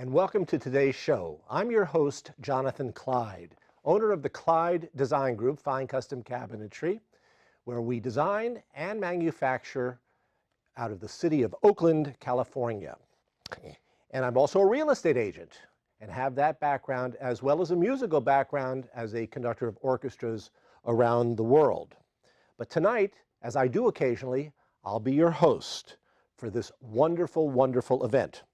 and welcome to today's show. I'm your host, Jonathan Clyde, owner of the Clyde Design Group, Fine Custom Cabinetry, where we design and manufacture out of the city of Oakland, California. And I'm also a real estate agent and have that background as well as a musical background as a conductor of orchestras around the world. But tonight, as I do occasionally, I'll be your host for this wonderful, wonderful event.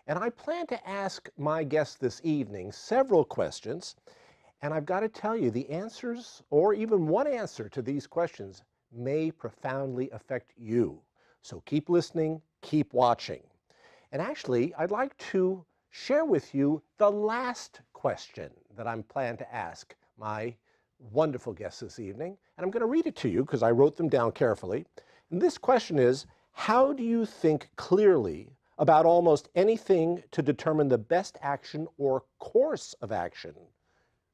And I plan to ask my guests this evening several questions, and I've got to tell you, the answers, or even one answer to these questions, may profoundly affect you. So keep listening, keep watching. And actually, I'd like to share with you the last question that I'm planning to ask my wonderful guests this evening. And I'm going to read it to you because I wrote them down carefully. And this question is, how do you think clearly about almost anything to determine the best action or course of action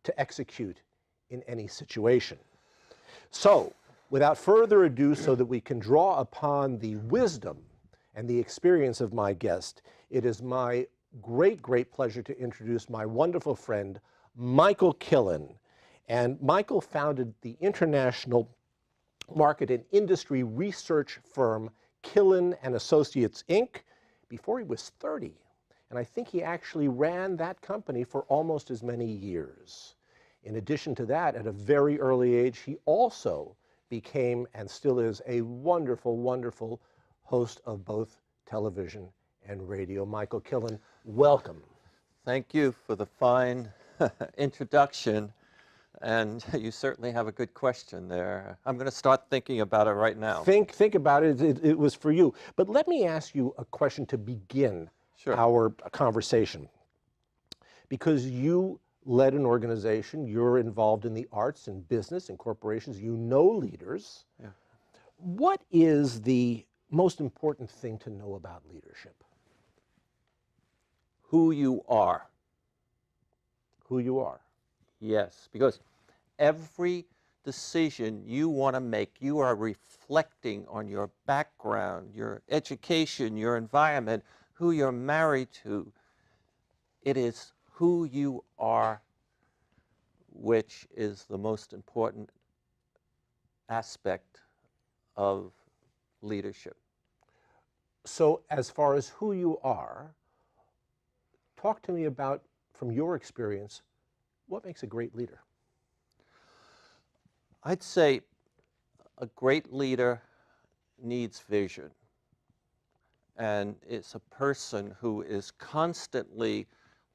to execute in any situation? So, without further ado, so that we can draw upon the wisdom and the experience of my guest, it is my great, great pleasure to introduce my wonderful friend, Michael Killen. And Michael founded the international market and industry research firm Killen and Associates, Inc., before he was 30. And I think he actually ran that company for almost as many years. In addition to that, at a very early age, he also became and still is a wonderful, wonderful host of both television and radio. Michael Killen, welcome. Thank you for the fine introduction. And you certainly have a good question there. I'm going to start thinking about it right now. Think about it. It was for you. But let me ask you a question to begin our conversation. Because you led an organization, you're involved in the arts and business and corporations, you know leaders. Yeah. What is the most important thing to know about leadership? Who you are. Who you are. Yes, because every decision you want to make, you are reflecting on your background, your education, your environment, who you're married to. It is who you are, which is the most important aspect of leadership. So as far as who you are, talk to me about, from your experience, what makes a great leader? I'd say a great leader needs vision. And it's a person who is constantly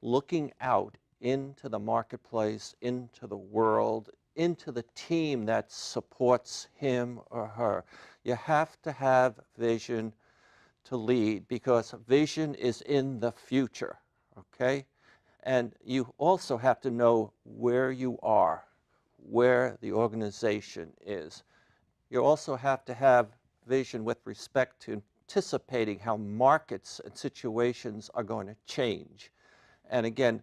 looking out into the marketplace, into the world, into the team that supports him or her. You have to have vision to lead, because vision is in the future, okay? And you also have to know where you are, where the organization is. You also have to have vision with respect to anticipating how markets and situations are going to change. And again,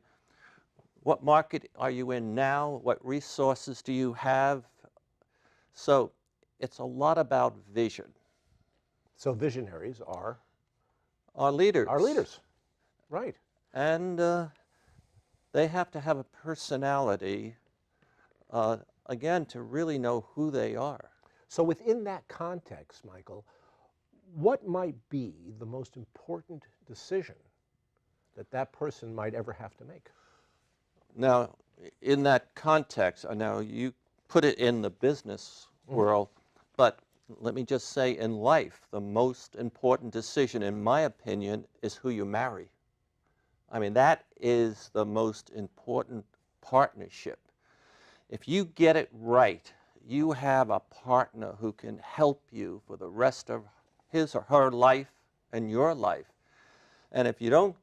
what market are you in now? What resources do you have? So it's a lot about vision. So visionaries are? Our leaders. Our leaders, right. And they have to have a personality, again, to really know who they are. So within that context, Michael, what might be the most important decision that that person might ever have to make? Now, in that context, now you put it in the business world, but let me just say in life, the most important decision, in my opinion, is who you marry. I mean, that is the most important partnership. If you get it right, you have a partner who can help you for the rest of his or her life and your life. And if you don't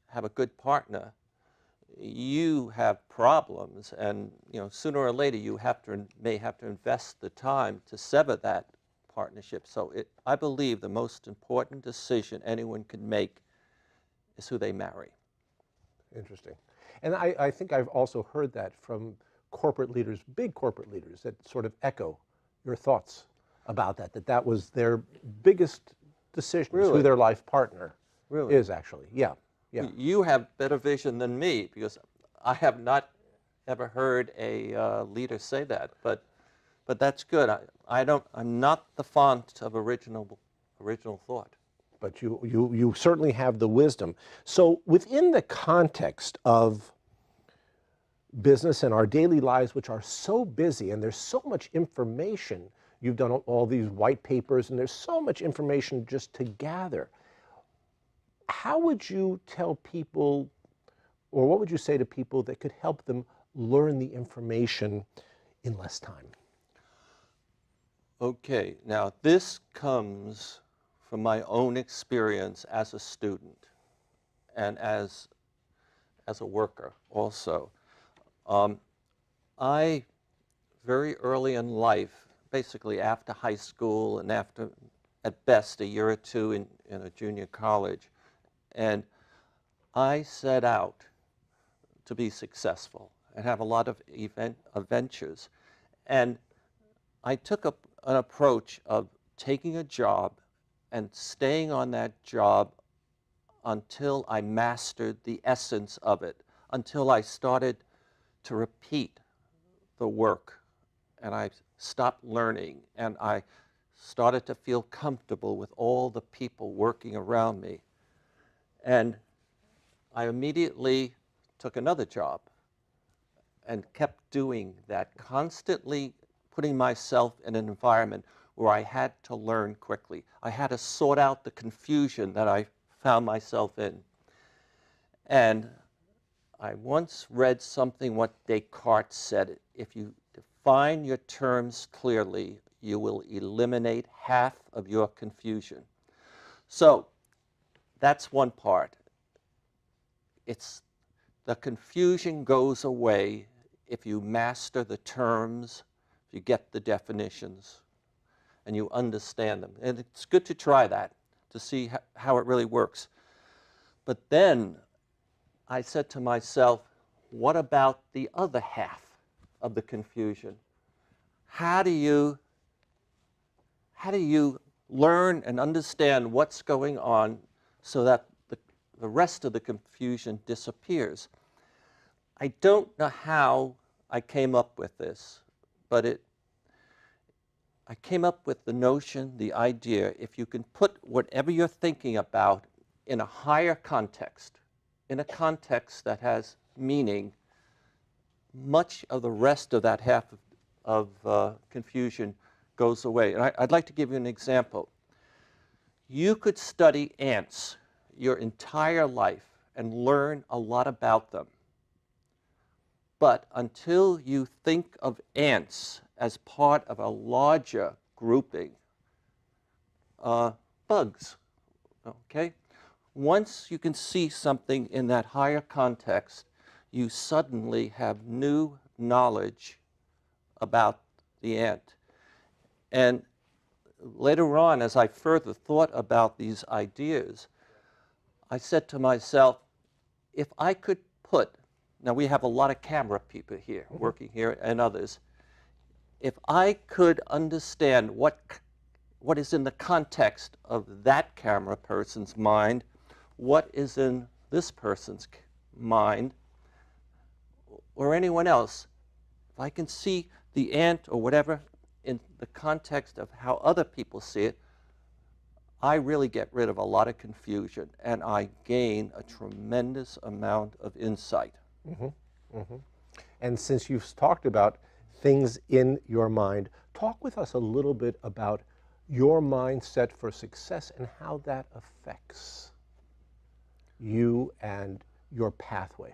have a good partner, you have problems, and sooner or later you may have to invest the time to sever that partnership. So I believe the most important decision anyone can make is who they marry. Interesting. And I think I've also heard that from corporate leaders, big corporate leaders, that sort of echo your thoughts about that was their biggest decision, really? Who their life partner Really? is actually. Yeah, yeah. You have better vision than me, because I have not ever heard a leader say that. But that's good. I'm not the font of original thought. But you certainly have the wisdom. So within the context of business and our daily lives, which are so busy, and there's so much information, you've done all these white papers, and there's so much information just to gather. How would you tell people, or what would you say to people that could help them learn the information in less time? Okay, now this comes from my own experience as a student and as a worker also. I, very early in life, basically after high school and after, at best, a year or two in a junior college, and I set out to be successful and have a lot of adventures. And I took an approach of taking a job and staying on that job until I mastered the essence of it, until I started to repeat the work, and I stopped learning, and I started to feel comfortable with all the people working around me. And I immediately took another job and kept doing that, constantly putting myself in an environment where I had to learn quickly. I had to sort out the confusion that I found myself in. And I once read something what Descartes said: if you define your terms clearly, you will eliminate half of your confusion. So that's one part. It's the confusion goes away if you master the terms, if you get the definitions, and you understand them. And it's good to try that to see how it really works. But then I said to myself, what about the other half of the confusion? How do you learn and understand what's going on so that the rest of the confusion disappears? I don't know how I came up with this, but I came up with the notion, the idea, if you can put whatever you're thinking about in a higher context, in a context that has meaning, much of the rest of that half of confusion goes away. And I'd like to give you an example. You could study ants your entire life and learn a lot about them. But until you think of ants as part of a larger grouping, bugs, okay? Once you can see something in that higher context, you suddenly have new knowledge about the ant. And later on, as I further thought about these ideas, I said to myself, if I could put, now we have a lot of camera people here, working here, and others. If I could understand what is in the context of that camera person's mind, what is in this person's mind, or anyone else, if I can see the ant or whatever in the context of how other people see it, I really get rid of a lot of confusion, and I gain a tremendous amount of insight. And since you've talked about things in your mind, talk with us a little bit about your mindset for success and how that affects you and your pathway.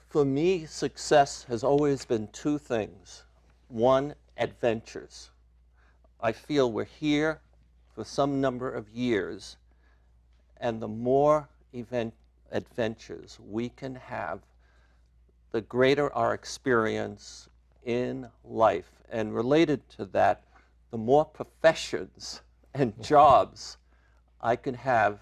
For me, success has always been two things. One, adventures. I feel we're here for some number of years, and the more adventures we can have, the greater our experience in life. And related to that, the more professions and jobs I can have.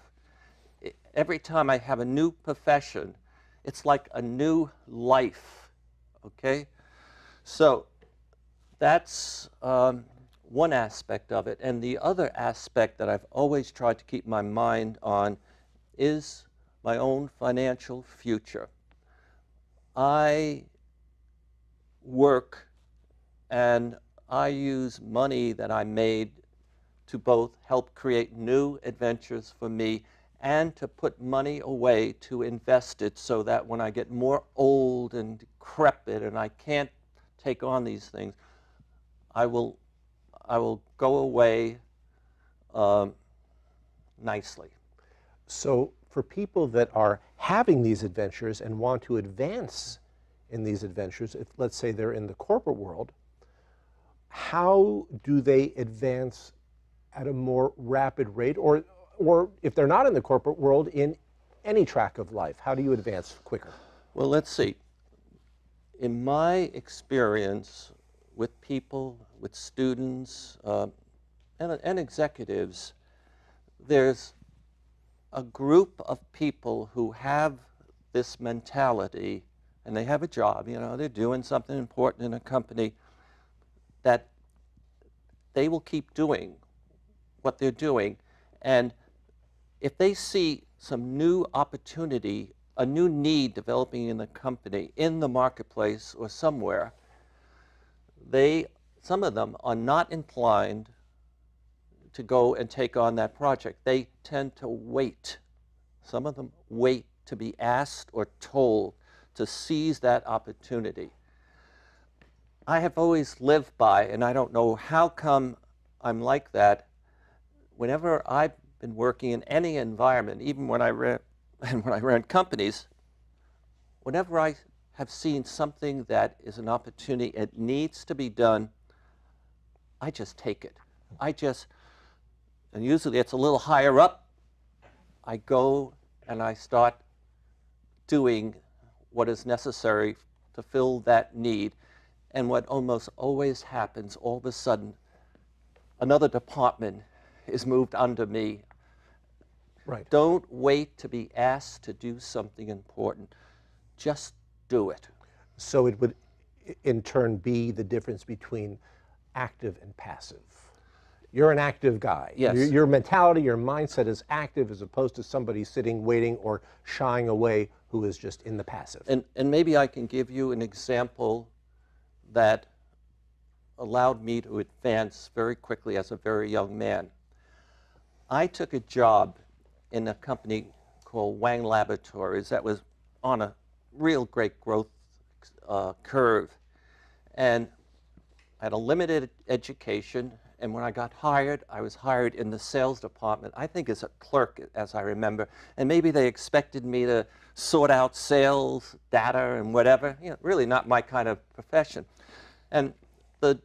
Every time I have a new profession, it's like a new life, okay? So that's one aspect of it. And the other aspect that I've always tried to keep my mind on is my own financial future. I work and I use money that I made to both help create new adventures for me and to put money away to invest it so that when I get more old and decrepit and I can't take on these things, I will go away nicely. So for people that are having these adventures and want to advance in these adventures, if let's say they're in the corporate world, how do they advance at a more rapid rate? Or if they're not in the corporate world, in any track of life, how do you advance quicker? Well, let's see. In my experience with people, with students, and executives, there's a group of people who have this mentality, and they have a job, you know, they're doing something important in a company, that they will keep doing what they're doing. And if they see some new opportunity, a new need developing in the company, in the marketplace or somewhere, some of them are not inclined to go and take on that project. They tend to wait. Some of them wait to be asked or told to seize that opportunity. I have always lived by, and I don't know how come I'm like that, whenever I've been working in any environment, even when I ran companies, whenever I have seen something that is an opportunity, it needs to be done, I just take it. And usually it's a little higher up, I go and I start doing what is necessary to fill that need. And what almost always happens, all of a sudden, another department is moved under me. Right. Don't wait to be asked to do something important. Just do it. So it would, in turn, be the difference between active and passive. You're an active guy. Yes. Your mentality, your mindset is active as opposed to somebody sitting, waiting, or shying away who is just in the passive. And maybe I can give you an example that allowed me to advance very quickly as a very young man. I took a job in a company called Wang Laboratories that was on a real great growth curve. And I had a limited education, and when I got hired, I was hired in the sales department, I think as a clerk, as I remember. And maybe they expected me to sort out sales, data, and whatever. You know, really not my kind of profession. And the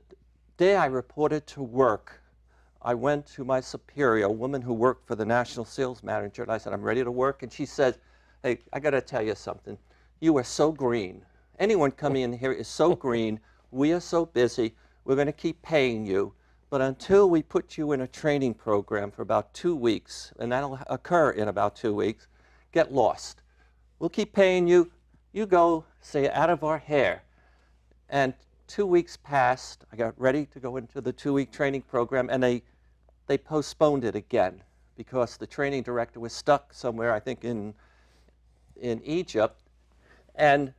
day I reported to work, I went to my superior, a woman who worked for the national sales manager, and I said, I'm ready to work. And she said, hey, I got to tell you something. You are so green. Anyone coming in here is so green. We are so busy. We're going to keep paying you. But until we put you in a training program for about 2 weeks, and that'll occur in about 2 weeks, get lost. We'll keep paying you. You go, say, out of our hair. And 2 weeks passed. I got ready to go into the 2-week training program, and they postponed it again because the training director was stuck somewhere, I think, in Egypt. And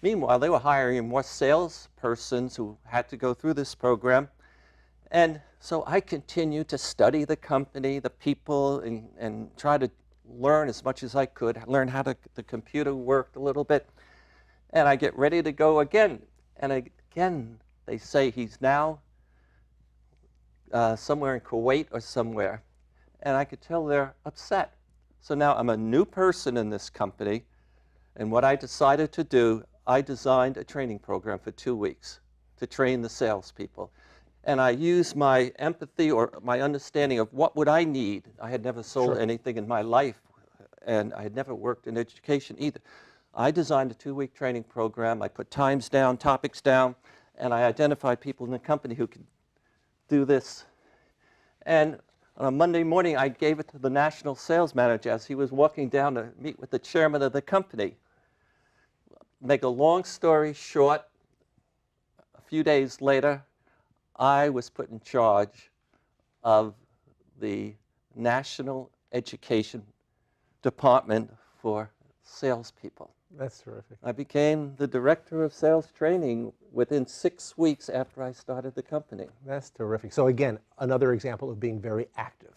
meanwhile, they were hiring more salespersons who had to go through this program. And so I continued to study the company, the people, and try to learn as much as I could, learn how the computer worked a little bit. And I get ready to go again. And again, they say he's now somewhere in Kuwait or somewhere. And I could tell they're upset. So now I'm a new person in this company. And what I decided to do, I designed a training program for 2 weeks to train the salespeople. And I used my empathy or my understanding of what would I need. I had never sold anything in my life, and I had never worked in education either. I designed a 2-week training program. I put times down, topics down, and I identified people in the company who could do this. And on a Monday morning, I gave it to the national sales manager as he was walking down to meet with the chairman of the company. Make a long story short, a few days later, I was put in charge of the national education department for salespeople. That's terrific. I became the director of sales training within 6 weeks after I started the company. That's terrific. So again, another example of being very active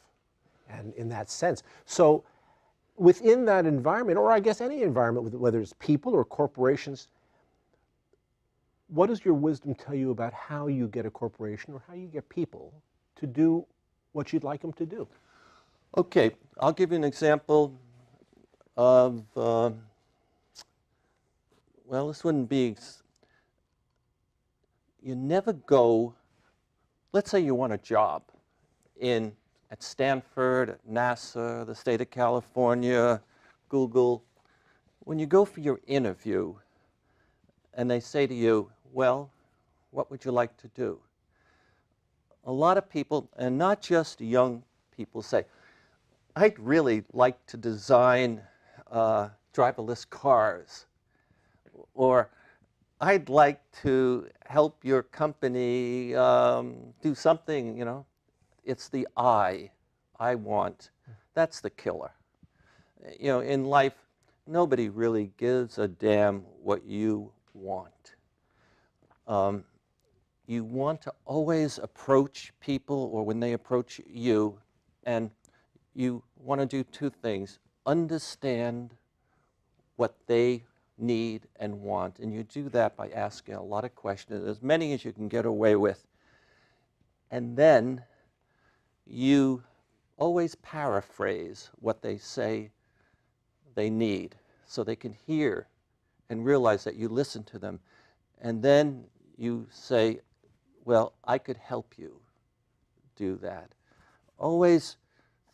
and in that sense. So within that environment, or I guess any environment, whether it's people or corporations, what does your wisdom tell you about how you get a corporation or how you get people to do what you'd like them to do? Okay, I'll give you an example of, well, this wouldn't be, you never go, let's say you want a job at Stanford, at NASA, the state of California, Google. When you go for your interview and they say to you, well, what would you like to do? A lot of people, and not just young people, say, I'd really like to design driverless cars, or I'd like to help your company do something, you know. It's the I want. That's the killer. You know, in life, nobody really gives a damn what you want. You want to always approach people, or when they approach you, and you want to do two things. Understand what they need and want, and you do that by asking a lot of questions, as many as you can get away with. And then you always paraphrase what they say they need, so they can hear and realize that you listen to them. And then you say, well, I could help you do that. Always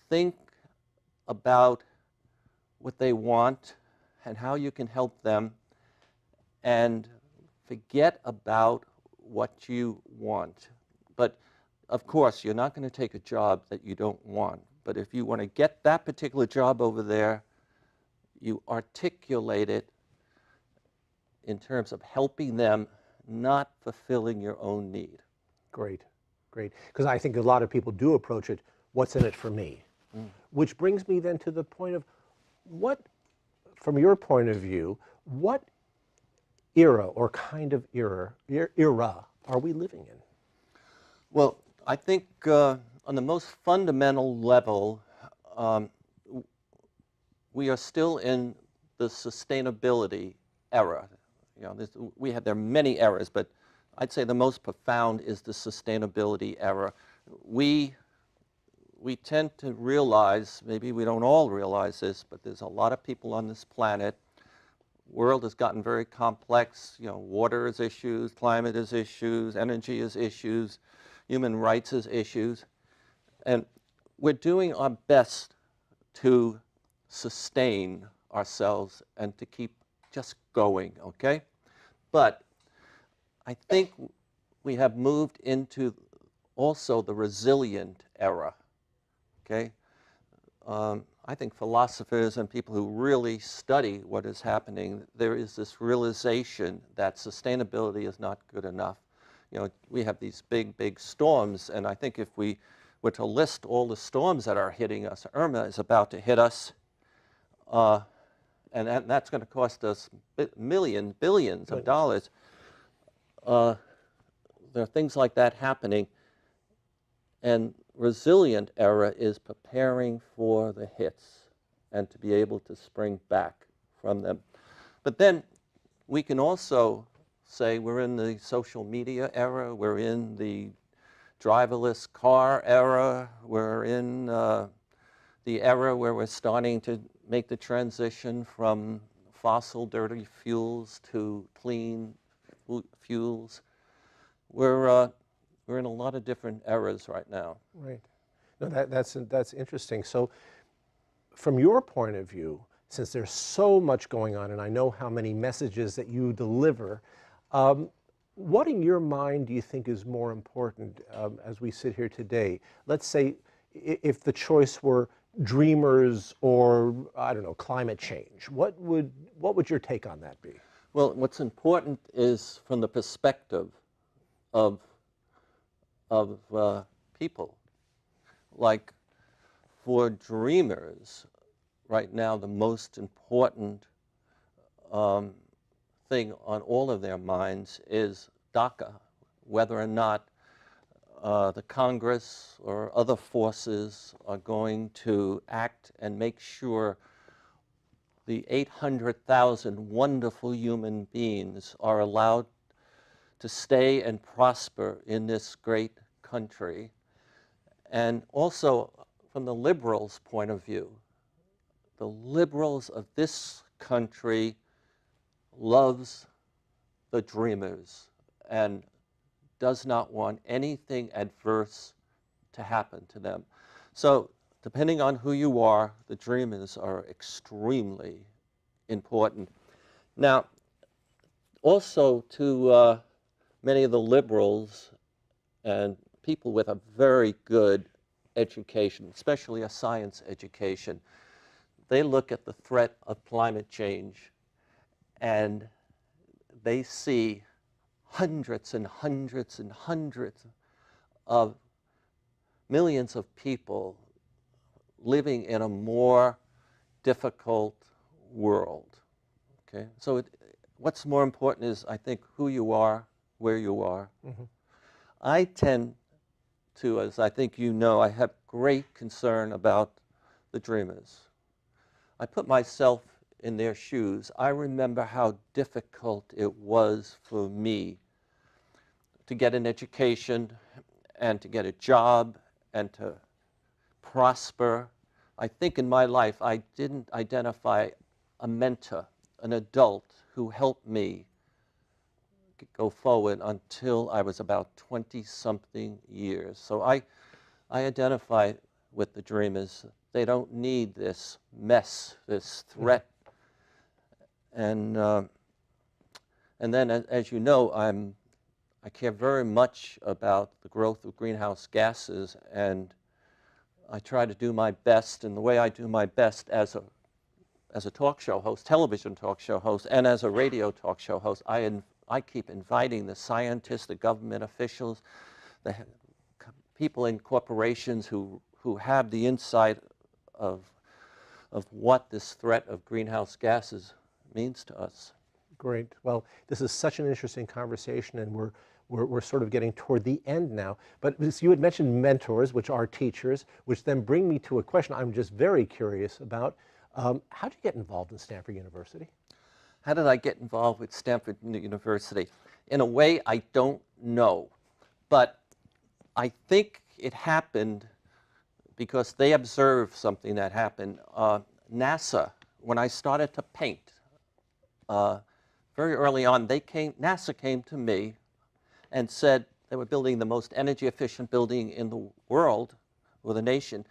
think about what they want and how you can help them, and forget about what you want. But of course, you're not going to take a job that you don't want. But if you want to get that particular job over there, you articulate it in terms of helping them, not fulfilling your own need. Great, great. Because I think a lot of people do approach it, what's in it for me? Which brings me then to the point of what, from your point of view, what era or kind of era are we living in? Well, I think on the most fundamental level, we are still in the sustainability era. You know, there are many eras, but I'd say the most profound is the sustainability era. We tend to realize, maybe we don't all realize this, but there's a lot of people on this planet. World has gotten very complex. You know, water is issues, climate is issues, energy is issues, human rights is issues. And we're doing our best to sustain ourselves and to keep just going, okay? But I think we have moved into also the resilient era, okay? I think philosophers and people who really study what is happening, there is this realization that sustainability is not good enough. You know, we have these big, big storms, and I think if we were to list all the storms that are hitting us, Irma is about to hit us, and that's going to cost us millions, billions of dollars. There are things like that happening, and resilient era is preparing for the hits and to be able to spring back from them. But then we can also say we're in the social media era, we're in the driverless car era, we're in the era where we're starting to make the transition from fossil dirty fuels to clean fuels. We're in a lot of different eras right now. Right. No, that's interesting. So from your point of view, since there's so much going on, and I know how many messages that you deliver, what in your mind do you think is more important as we sit here today? Let's say if the choice were dreamers or, I don't know, climate change, what would your take on that be? Well, what's important is from the perspective of people. Like for dreamers, right now the most important thing on all of their minds is DACA, whether or not the Congress or other forces are going to act and make sure the 800,000 wonderful human beings are allowed to stay and prosper in this great country. And also, from the liberals' point of view, the liberals of this country loves the dreamers and does not want anything adverse to happen to them. So depending on who you are, the dreamers are extremely important. Now, also to many of the liberals and people with a very good education, especially a science education, they look at the threat of climate change and they see hundreds and hundreds and hundreds of millions of people living in a more difficult world. Okay, so what's more important is, I think, who you are, where you are. Mm-hmm. I tend to, as I think you know, I have great concern about the dreamers. I put myself in their shoes. I remember how difficult it was for me to get an education and to get a job and to prosper. I think in my life I didn't identify a mentor, an adult who helped me go forward until I was about 20-something years. So I identify with the dreamers. They don't need this mess, this threat. And then, as you know, I care very much about the growth of greenhouse gases, and I try to do my best. And the way I do my best as a talk show host, television talk show host, and as a radio talk show host, I keep inviting the scientists, the government officials, the people in corporations who have the insight of what this threat of greenhouse gases means to us. Great. Well, this is such an interesting conversation, and we're sort of getting toward the end now. But you had mentioned mentors, which are teachers, which then bring me to a question I'm just very curious about. How did you get involved in Stanford University? How did I get involved with Stanford University? In a way, I don't know. But I think it happened because they observed something that happened. NASA, when I started to paint, very early on, NASA came to me and said they were building the most energy efficient building in the world, or the nation,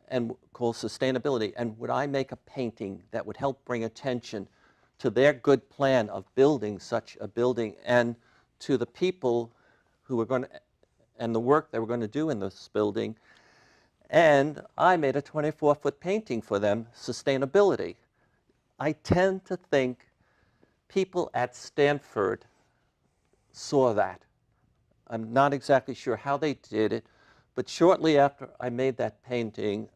and called sustainability. And would I make a painting that would help bring attention to their good plan of building such a building and to the people who were going to, and the work they were going to do in this building. And I made a 24-foot painting for them, sustainability. I tend to think people at Stanford saw that. I'm not exactly sure how they did it, but shortly after I made that painting,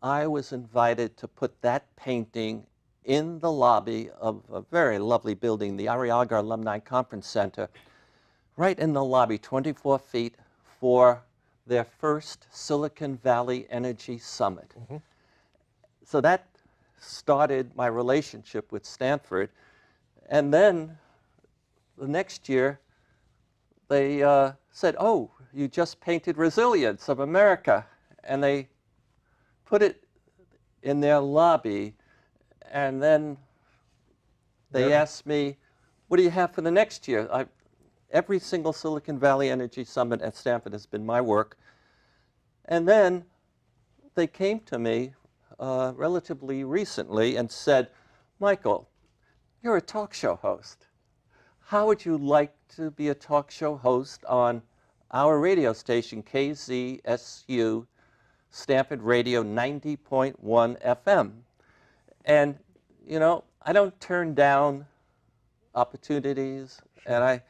I was invited to put that painting in the lobby of a very lovely building, the Arriaga Alumni Conference Center, right in the lobby, 24 feet, for their first Silicon Valley Energy Summit. Mm-hmm. So that started my relationship with Stanford. And then the next year, they said, oh, you just painted Resilience of America. And they put it in their lobby. And then they asked me, what do you have for the next year? Every single Silicon Valley Energy Summit at Stanford has been my work. And then they came to me relatively recently and said, Michael, you're a talk show host. How would you like to be a talk show host on our radio station, KZSU, Stanford Radio 90.1 FM? And, you know, I don't turn down opportunities. Sure.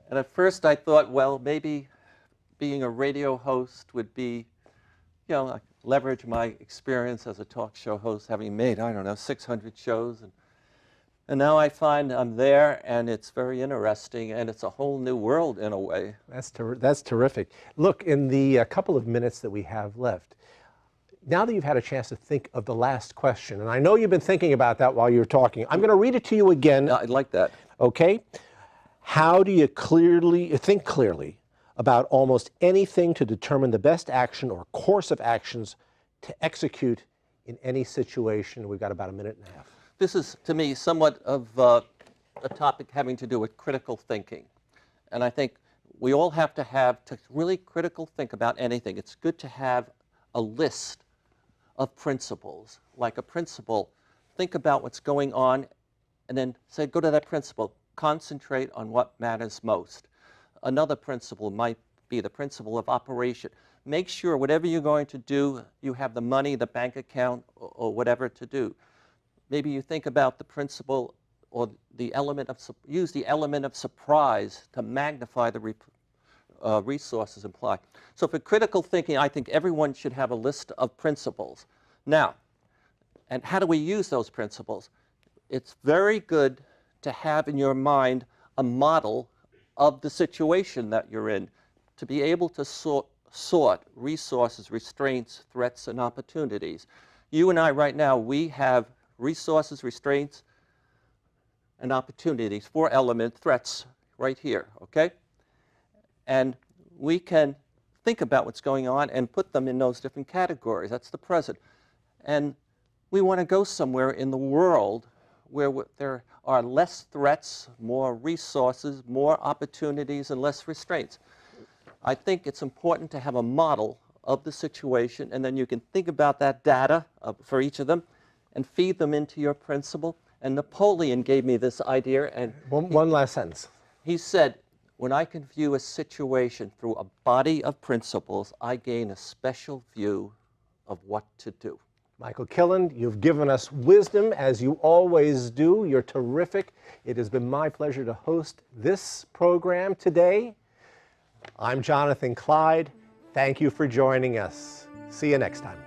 And at first I thought, well, maybe being a radio host would be, you know, leverage my experience as a talk show host, having made, I don't know, 600 shows. And now I find I'm there, and it's very interesting, and it's a whole new world in a way. That's terrific. Look, in the couple of minutes that we have left, now that you've had a chance to think of the last question, and I know you've been thinking about that while you're talking, I'm going to read it to you again. I'd like that. Okay? How do you think clearly about almost anything to determine the best action or course of actions to execute in any situation? We've got about a minute and a half. This is, to me, somewhat of a topic having to do with critical thinking. And I think we all have to really critical think about anything. It's good to have a list of principles. Like a principle, think about what's going on, and then say, go to that principle. Concentrate on what matters most. Another principle might be the principle of operation. Make sure whatever you're going to do, you have the money, the bank account, or whatever to do. Maybe you think about the principle or the element of, use the element of surprise to magnify the resources implied. So for critical thinking, I think everyone should have a list of principles. Now, and how do we use those principles? It's very good to have in your mind a model of the situation that you're in, to be able to sort resources, restraints, threats, and opportunities. You and I right now, we have resources, restraints, and opportunities, 4 element threats right here, okay? And we can think about what's going on and put them in those different categories. That's the present. And we want to go somewhere in the world where there are less threats, more resources, more opportunities, and less restraints. I think it's important to have a model of the situation, and then you can think about that data for each of them and feed them into your principle. And Napoleon gave me this idea. And one last sentence. He said, when I can view a situation through a body of principles, I gain a special view of what to do. Michael Killand, you've given us wisdom, as you always do. You're terrific. It has been my pleasure to host this program today. I'm Jonathan Clyde. Thank you for joining us. See you next time.